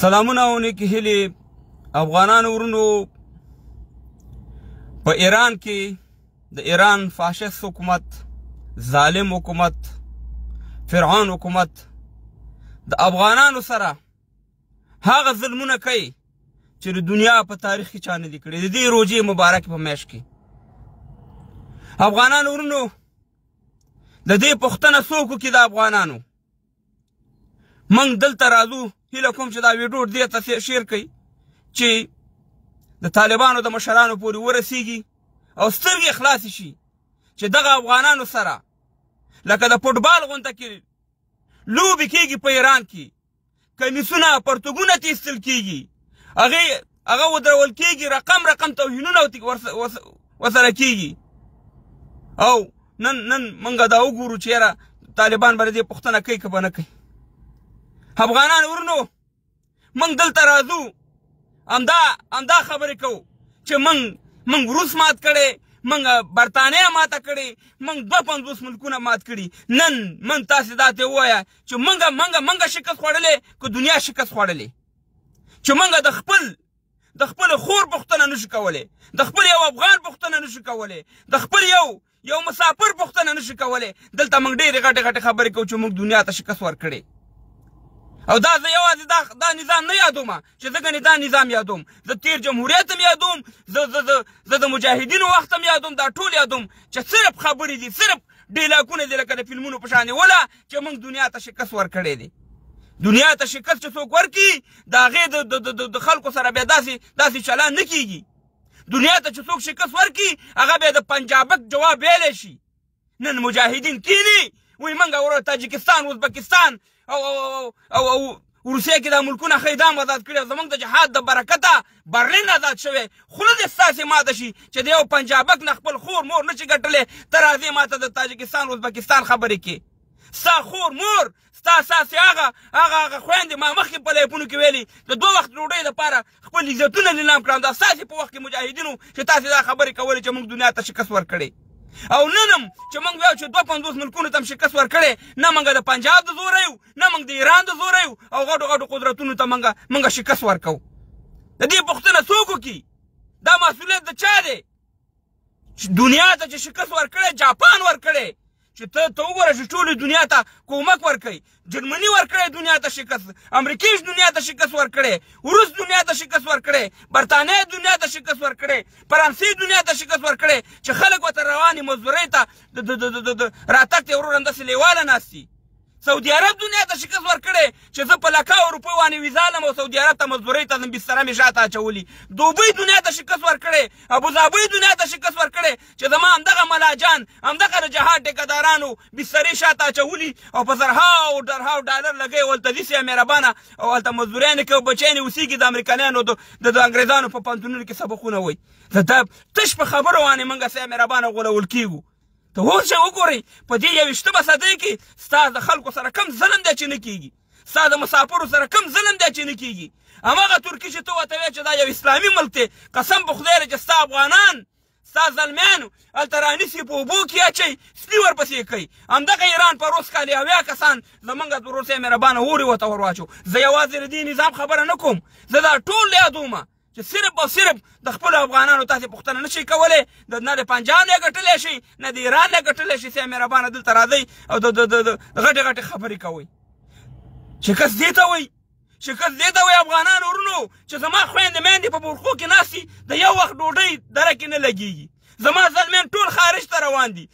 سلامونه او نیکی هیلې افغانانو ورونو. په ایران کې د ایران فاشست حکومت، ظالم حکومت، فرعون حکومت د افغانانو سره هغه ظلمونه کوي چې د دنیا په تاریخ کې چا نه دي کړي. د دې روژې مبارک په میاشت کې افغانانو ورونو د دې پوښتنه څوک وکړي؟ د افغانانو موږ دلته راځو، هیله کوم چې دا ویډیو دې ته شیر کړئ چې د طالبانو د مشرانو پورې ورسیږي او سترګې خلاصې شي چې دغه افغانانو سره لکه د فوټبال غونډه کې لوبې کېږي په ایران کې، کمیسونه پرتګونه تیستل کېږي، هغه ودرول کېږي، رقم توهینونه ورسره کېږي. او نن موږ دا وګورو چې یاره طالبان به د دې پوښتنه کوي که به نه کوي. افغانان ورونو موږ دلته راځو همدا خبرې کوو چې موږ روس مات کړی، موږ برطانیه ماته کړې، موږ 52 ملکونه مات کړي. نن من تاسې دا ته ووایه چې موږ شکست خوړلی که دنیا شکست خوړلی، چې موږ د خپل خور پوښتنه نشو کولی، د خپل یو افغان پوښتنه نشو کولی، د خپل یو مسافر پوښتنه نشو کولی. دلته موږ ډېرې غټې خبرې کوو چې موږ دنیا ته شکست ورکړی. او دا زه یوازې دا نظام نه یادوم چې زه ګنې دا نظام یادوم، زه تیر جمهوریت هم یادوم، زه د مجاهدینو وخت هم یادوم، دا ټول یادوم چې صرف خبرې دي، صرف ډیلاګونه دي لکه د فلمونو په شانې وله چې موږ دنیا ته شکست ورکړی دی. دنیا ته شکست چې څوک ورکړي د هغې د خلکو سره بیا داسې چلان نه کېږي. دنیا ته چې څوک شکست ورکړي هغه بیا د پنجابک جواب ویلی شي. نن مجاهدین کینی وایي موږ ورو تاجکستان، ازبکستان او روسیه کې دا ملکونه خیدام آزاد کړي او زموږ د جهاد د برکته برلین آزاد شوی. خوله دې ستاسې ماته شي چې د یو پنجابک نه خپل خور مور نشي ګټلی، ته راځې ماته د تاجکستان ازبکستان خبرې کې. ستا خور مور ستا ساسې هغه خویندې ما مخکې په لیفونو کې ویلي د 2 وخت ډوډۍ دپاره خپل عزتونه نیلام کړم. دا ستاسې په وخت کې مجاهدینو چې تاسې دا خبرې کولې چې موږ دنیا ته شکست ورکړی. او نن هم چې موږ وایو چې 52 ملکونو ته هم شکست ورکړی، نه موږ د پنجاب د زوره یو، نه موږ د ایران د زوره یو، او غټو قدرتونو ته موږ شکست ورکوو. د دې پوښتنه څوک وکړي؟ دا مسؤلیت د چا دی؟ دنیا ته چې شکست ورکړی جاپان ورکړی، چې ته وګوره چې ټولې دنیا ته کومک ورکوي. جرمني ورکړی دنیا ته شکست، امریکې دنیا ته شکست ورکړی، روس دنیا ته شکست ورکړی، برطانیه دنیا ته شکست ورکړی، فرانسې دنیا ته شکست ورکړی چې خلک ورته روانې مزدورۍ ته راتګ ته ورور همداسې لیواله ناست دي. سعودي عرب دنیا ته شکست ورکړی چې زه په لکاو روپۍ وانې ویزا لم او سعودي عرب ته مزدورۍ ته بستره مې شاته اچولي. دوبۍ دنیا ته شکست ورکړی، ابوظبۍ دنیا ته شکست ورکړی چې زما همدغه ملاجان همدغه د جهاد ټیکهدارانو بسترې شاته اچولي او په زرهاو ډالر لګوي ولته ځي سي مهربانه او هلته مزدوریانې کوي، بچیانې اوسېږي د امریکایانو د انګریزانو په پوهنتونونو کې سبقونه وایي. تش په خبرو باندې موږ سي مهربانه غولول کېږو. ته اوس چې وګورئ په دې 21مه صدۍ کې ستا د خلکو سره کم ظلم دی چې نه کېږي، ستا د مسافرو سره کم ظلم دی چې نه کېږي. هماغه ترکي چې ته ورته وایې چې دا یو اسلامي ملک دی، قسم په خدای چې ستا افغانان ستا زلمیانو هلته رانیسي په اوبو کې اچوي، سپي ورپسې کوي. همدغه ایران په روز کال 80 کسان زموږ ورور صاحب مهربانه اورې ورته ور واچو. زه یوازې د دې نظام خبره نه کوم، زه دا ټول یادومه چې صرف او صرف د خپلو افغانانو تاسې پوښتنه نشئ کولی، نه د پنجاب نه یې ګټلی شئ، نه د ایران نه یې ګټلی شئ. صاحب مهربانه دلته راځئ او د غټې خبرې کوئ. شکست دې ته وایي، شکست دې ته وایي افغانانو ورونو چې زما خویندې میندې په بورخو کې ناستي د یو وخت ډوډۍ دره کې نه لګېږي، زما زلمیان ټول خارج ته روان دي،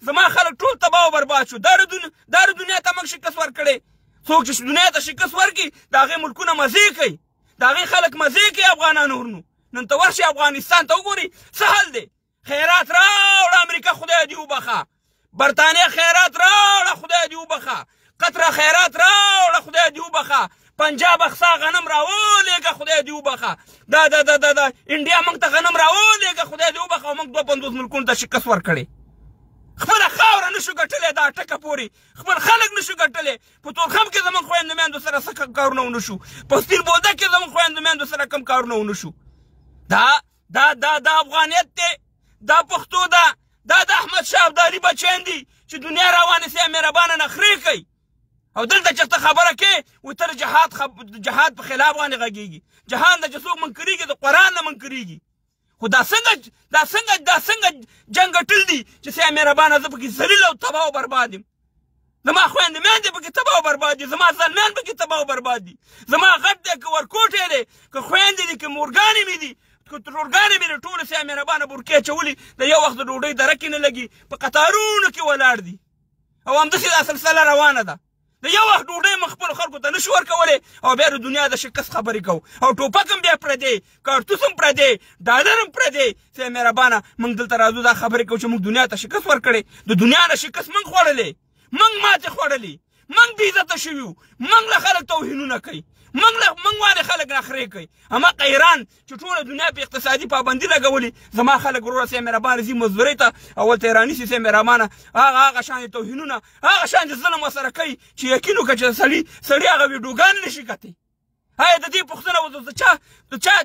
زما خلک ټول تباه او برباد شو. دا د دنیا ته موږ شکست ورکړی. څوک چې دنیا ته شکست ورکړي د هغې ملکونه مزې کوي، د هغې خلک مزې کوي. افغانانو ورونو نن ته ورشئ افغانستان ته وګورئ څه حل دی. خیرات راوړه امریکا خدای دې وبخه، برطانیه خیرات راوړه خدای دې وبخه، قطر خیرات راوړه خدای دې وبخه، پنجاب اقصا غنم راولېږه خدای دې وبخه، دا انډیا موږ ته غنم راولېږه خدای دې وبخه. او موږ 52 ملکونو ته شکست ورکړی. خپله خاوره نشو ګټلی، دا ټکه پورې خپل خلک نشو ګټلی. په تورخم کې زموږ خویندو میندو سره څه کارونه ونشو، په سپین بوده کې زموږ خویندو میندو سره کم کارونه ونشو. دا افغانیت دی، دا پښتو ده، دا د احمد شاه ابدالي بچیان دي چې دنیا روانې سي مهربانه نخرې کوي. او دلته چې ته خبره کې وایي ته جهاد په خلاف باندې غږېږي. جهاد نه چې څوک منکرېږي د قرآن نه منکرېږي. خو دا څنګه جنګ ګټل دي چې سیا مهربانه زه پکې ذلیل او تباه او برباد یم. زما خویندې میندې پکې تباه او برباد دي، زما زلمیان پکې تباه او برباد دي، زما غټ دی که ورکوټی دی که خویندې دي که مورګانې مې دي که ترورګانې مې دي، ټولې سیا مهربانه بورکې اچولي د یو وخت د ډوډۍ درکې نه لګي په قطارونو کې ولاړ دي او همداسې دا سلسله روانه ده. د یو وخت ډوډۍ موږ خپلو خلکو ته نشو ورکولی او بیا د دنیا د شکست خبرې کوو او ټوپک هم بیا پردی، کارتوس هم پردی، ډالر هم پردی. سیا مهربانه موږ دلته راځو دا خبرې کوو چې موږ دنیا ته شکست ورکړی. د دنیا نه شکست موږ خوړلی، موږ ماتې خوړلې، موږ بې عزته شوي وو، موږ له خلک توهینونه کوي، موږ والې خلک نخرې کوي. هماغه ایران چې ټوله دنیا په اقتصادي پابندي لګولې، زما خلک وروره سیا مهربانه ځي مزدورۍ ته اول ته یې رانیسي. سیا مهربانه هغه شان توهینونه، هغه شان ظلم ورسره کوي چې یقین وکړه چې سړي هغه ویډیوګان نشي کتلی. آیا د دې پوښتنه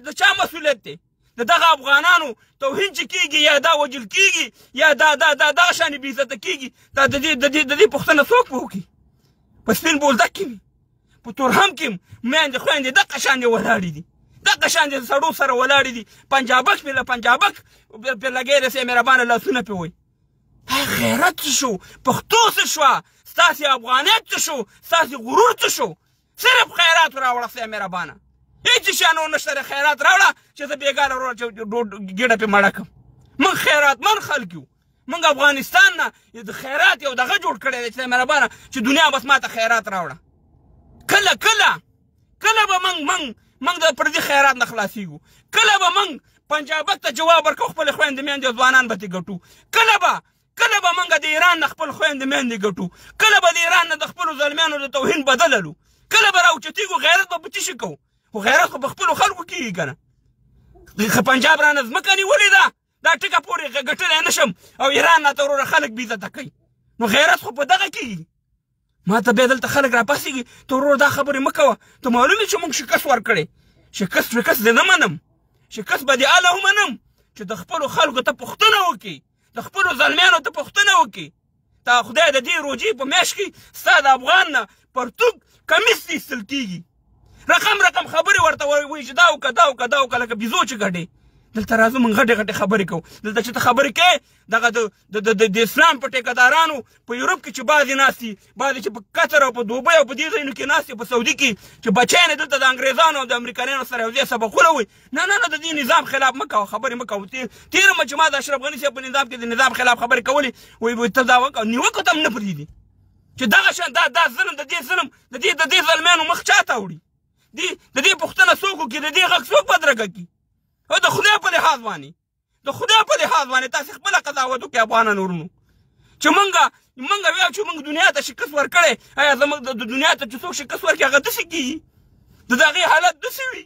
د چا مسؤلیت دی؟ د دغه افغانانو توهین چې کېږي یا دا وجل کېږي یا دغه شانې بې عزته کېږي، دا د دې پوښتنه څوک به وکړي؟ په سپین بولدک کې مې په تورهم کې میندې خویندې دغه شانې ولاړې دي، دغه شانې سړو سره ولاړې دي. پنجابک پې پې لګی دی سیا مهربانه لاسونه پې وایي. غیرت څه شو؟ پښتو څه شوه؟ ستاسې افغانیت څه شو؟ ستاسې غرور څه شو؟ صرف خیرات راوړه سیا مهربانه، هېڅ شی نور نشته. خیرات راوړه چې زه بېګانه وروره چې ګېډه پې مړه کړم. موږ خیراتمند خلک یو، موږ افغانستان نه د خیرات یو دغه جوړ کړی دی چې مهربانه چې دنیا بس ماته خیرات راوړه. کله به موږ د پردي خیرات نه خلاصېږو، کله به موږ پنجابک ته جواب ورکړو خپلې خویندې میندې او ځوانان به ترې ګټو، کله به موږ د ایران نه خپل خویندې میندې ګټو، کله به د ایران نه د خپلو زلمیانو د توهین بدله لو، کله به راوچتېږو. غیرت به په څه شي کوو؟ خو غیرت خو په خپلو خلکو کېږي که نه. پنجاب رانه ځمکه نیولې ده، دا ټکه پورې ګټلی نه شم او ایران راته وروره خلک بې عزته کوي. نو غیرت خو په دغه کېږي. ما ته بیا دلته خلک راپاڅېږي ته وروره دا خبرې مه کوه، ته معلوم وي چې موږ شکست ورکړی. شکست دې نه منم، شکست به دې هله ومنم چې د خپلو خلکو ته پوښتنه وکړي، د خپلو زلمیانو ته پوښتنه وکړي. تا خدای د دې روجې په میاشت کې ستا د افغان نه پرتوګ کمیس دې ایستل کېږي. رقم خبرې ورته وایي چې دا وکړه لکه بیزو چې ګډې. دلته راځو موږ غټې خبرې کوو. دلته چې ته خبرې کوې دغه د اسلام په ټیکهدارانو په یورپ کې چې بعضې ناست دي، بعضې چې په قطر او په دوبۍ او په دې ځایونو کې ناست دي، په سعودي کې چې بچیان یې دلته د انګریزانو او د امریکایانو سره یو ځای سبقونه وایي. نه د دې نظام خلاف مه کوه، خبرې مه کوه. تېره مه چې ما د اشرف غني صاحب په نظام کې د نظام خلاف خبرې کولې، وایي ته دا وکړه، نیوکو ته هم نه پرېږدي چې دغه شان دا ظلم د دې زلمیانو مخ چا ته وړي؟ د دې پوښتنه څوک وکړي؟ د دې غږ څوک بدرګه کړي؟ او د خدای په لحاظ باندې تاسې خپله قضاوت وکړئ افغانانو ورونو چې موږ ویل چې موږ دنیا ته شکست ورکړی. ایا زموږ د دنیا ته چې څوک شکست ورکړي هغه داسې کېږي؟ د هغې حالت داسې وي،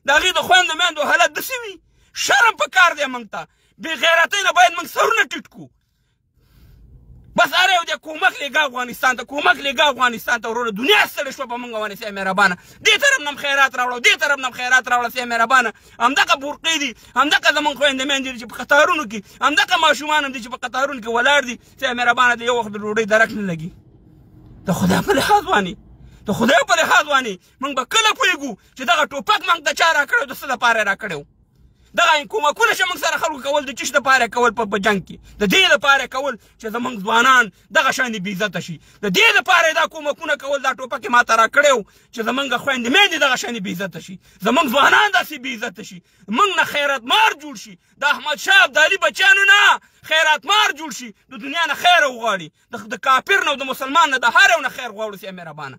د هغې د خویندو میندو حالت داسې وي. شرم په کار دی موږ ته. بې غیرتۍ نه باید موږ سرونه ټیټ کړو. بس هر یو دی کومک لېږه افغانستان ته وروره. دنیا ستړې شوه په موږ باندې سیا مهربانه. دې طرف نه هم خیرات راوړه سیا مهربانه. همدغه بورقې دي، همدغه زموږ خویندې میندې دي چې په قطارونو کې، همدغه ماشومان هم دي چې په قطارونو کې ولاړ دي. سیا مهربانه د یو وخت د ډوډۍ درک نه لګي. د خدای په لحاظ باندې موږ به کله پوهېږو چې دغه ټوپک موږ ته چا راکړی او د څه دپاره یې راکړی و؟ دغه کومکونه چې موږ سره خلکو کول د چی دپاره کول په جنګ کې؟ د دې دپاره کول چې زموږ ځوانان دغه شانې بې عزته شي. د دې دپاره دا کومکونه کول، دا ټوپک یې ماته راکړی و چې زموږ خویندې میندې دغه شانې بې عزته شي، زموږ ځوانان داسې بې عزته شي، موږ نه خیراتمار جوړ شي، د احمدشاه ابدالي بچیانو نه خیراتمار جوړ شي، د دنیا نه خیر وغواړي، د کافر نه او د مسلمان نه د هر یو نه خیر غواړو. سیا مهربانه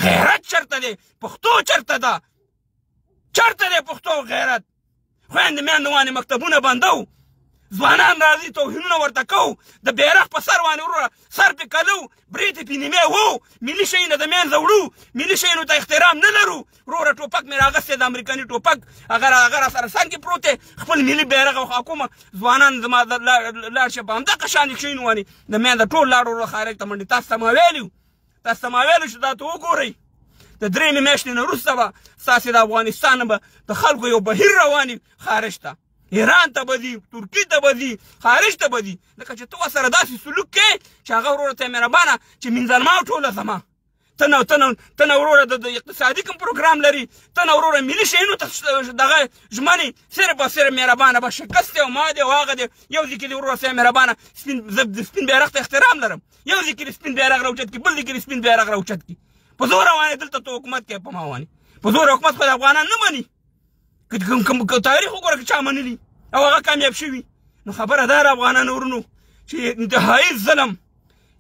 غیرت چېرته دی؟ پښتو چېرته ده؟ چېرته دی پښتو غیرت؟ خویندې میندو باندې مکتبونه بندو، ځوانان راځي توهینونه ورته کوو، د بیرغ په سر باندې وروره سر پې کلو، برېت یې پې نیمې وو، ملي شیونه د منځه وړو، ملي شیونو ته احترام نه لرو. وروره ټوپک مې راغستی د امریکاني ټوپک، هغه راسره څنګ کې پروت دی، خپل ملي بیرغ او حکومه ځوانان زما لاړ شه په همدغه شانې شیونو باندې د میندې ټول لاړ وروره خارج ته منډې. تاسو ته ما ویلي چې دا ته وګورئ د درېیمې میاشتې نه وروسته به ستاسې د افغانستان به د خلکو یو بهیر روان وي خارج ته، ایران ته به ځي، ترکي ته به ځي، خارج ته به ځي. لکه چې ته ورسره داسې سلوک کوې چې هغه وروره ته یې مهربانه چې منځلما ټوله زما ته نه وروره د اقتصادي کوم پروګرام لري، ته نه وروره ملي شیانو ته دغه ژمنې صرف او صرف مهربانه به شکست دی او ما دی او هغه دی. یو ځای کې د وروره صاحب مهربانه زه د سپین بیرغ ته احترام لرم، یو ځای کې د سپین بیرغ راوچت کړي، بل ځای کې د سپین بیرغ راوچت کړي. په زور روانې دلته ته حکومت کوې، په ما وانې په زور حکومت خو د افغانان نه مني. که تاریخ وګوره که چا منلي او هغه کامیاب شوي، نو خبره دا ده افغانانو ورونو چې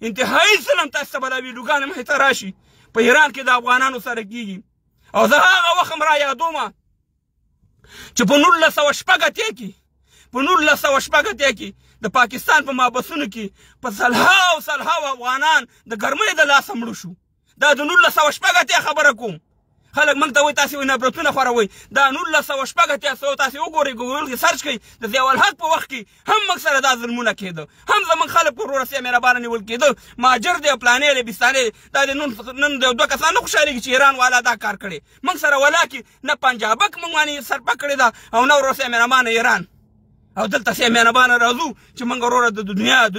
انتهایی ظلم تاسو ته به دا ویډیوګانې مخې ته راشي په ایران کې د افغانانو سره کېږي. او زه هغه وخت هم را یادوم چې په 1980 کې د پاکستان په محبسونو کې په سلهاو افغانان د ګرمۍ د لاسه مړه شو. دا د 1980 خبره کوم. خلک موږ ته وایي تاسې وایي نفرتونه خوروئ. دا 1980 تاسې وګورئ، ګوګل کې سرچ کړئ. د ضیاء الحق په وخت کې هم موږ سره دا ظلمونه کېده، هم زموږ خلک په وروره صاحب مهربانه نیول کېده. مهاجر دی، پلانې دی، بستانې. دا د نن د 2 کسان نه خوشحالېږي چې ایران والا دا کار کړی. موږ سره ولا کې نه پنجابک موږ باندې سرپه کړې ده او نه وروره صاحب مهربانه ایران. او دلته صاحب مهربانه راځو چې موږ وروره د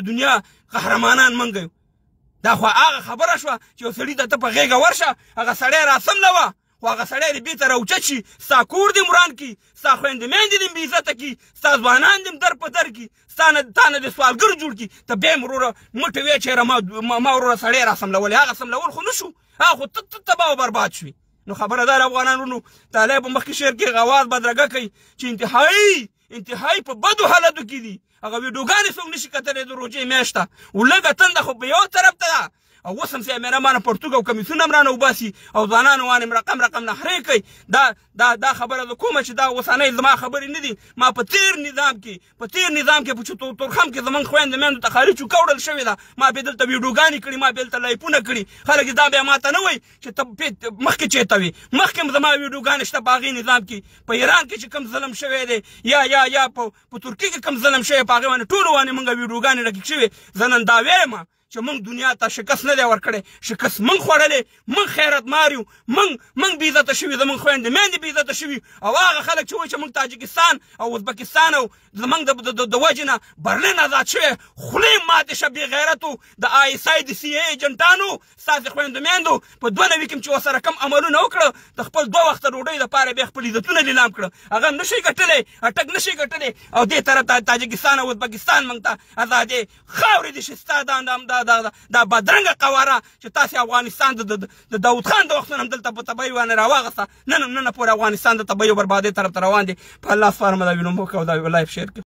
دنیا قهرمانان موږ یو. دا خو هغه خبره شوه چې یو سړي ته په غېږه ورشه، هغه سړی راسملوه، خو هغه سړی دې بېرته راوچت شي، ستا کور دې وران کړي، ستا خویندې میندې دې بې عزته کړي، ستا ځوانان دې در په در کړي، تا نه دې سوالګر جوړ کړي. ته بیا یې وروره مټې وې چېرې ما وروره سړی راسملولی. هغه سملول خو نه شو، هغه خو ته تباه او برباد شوي. نو خبره دا ده افغانانو، طالب په مخکې شعر کې غواز بدرګه کوي چې انتهایی په بدو حالتو کې دي. هغه ویډیوګانې څوک نشي کتلی د روژې میاشت ته، ولږه تنده خو په یو طرف ته ده. او اوس هم صاحب مهربانه پرتوګ او کمیسیون هم رانه وباسي او ځوانانو باندې رقم نخرې کوي. دا خبره زه کومه چې دا اوسنۍ زما خبرې نه دي. ما په تیر نظام کې په تورخم کې زموږ خویندې میندو ته خارج وکوړل شوې ده. ما بیا دلته ویډیوګانې کړي، ما بیا دلته لایفونه کړي. خلک دا بیا ما ته نه وایي چې ته مخکې چېرته وې. مخکې هم زما ویډیوګانې شته په هغې نظام کې. په ایران کې چې کوم ظلم شوی دی یا په ترکیې کې کوم ظلم شوی، په هغې باندې ټولو باندې موږ ویډیوګانې راکېک شوې. زه نن دا وایم چې موږ دنیا ته شکست نه دی ورکړی، شکست موږ خوړلی، موږ خیرت مار یو، موږ بې عزته شوي، زموږ خویندې میندې بې عزته شوي. او هغه خلک چې وایي چې موږ تاجکستان او ازبکستان او زموږ د وجې نه برلین آزاد شوی، خولې ماتې شه بې غیرتو د ISI د CIA ایجنټانو. ستاسې خویندو میندو په 2 نوي کې چې ورسره کم عملونه وکړه، د خپل 2 وخته ډوډۍ دپاره بیا خپل عزتونه لیلام کړه. هغه هم نشئ ګټلی، اټک نشئ ګټلی. او دې طرف ته تاجکستان او ازبکستان موږ ته ازادۍ خاورې دي چې ستا دا بدرنګه قواره چې تاسې افغانستان د داود خان د وختونه هم دلته په تباهۍ باندې راواغسته، نن پورې افغانستان د تباهۍ او بربادۍ طرف ته روان دی. په الله سپارم دا وینم وکړه او دا لایف شیر کړه.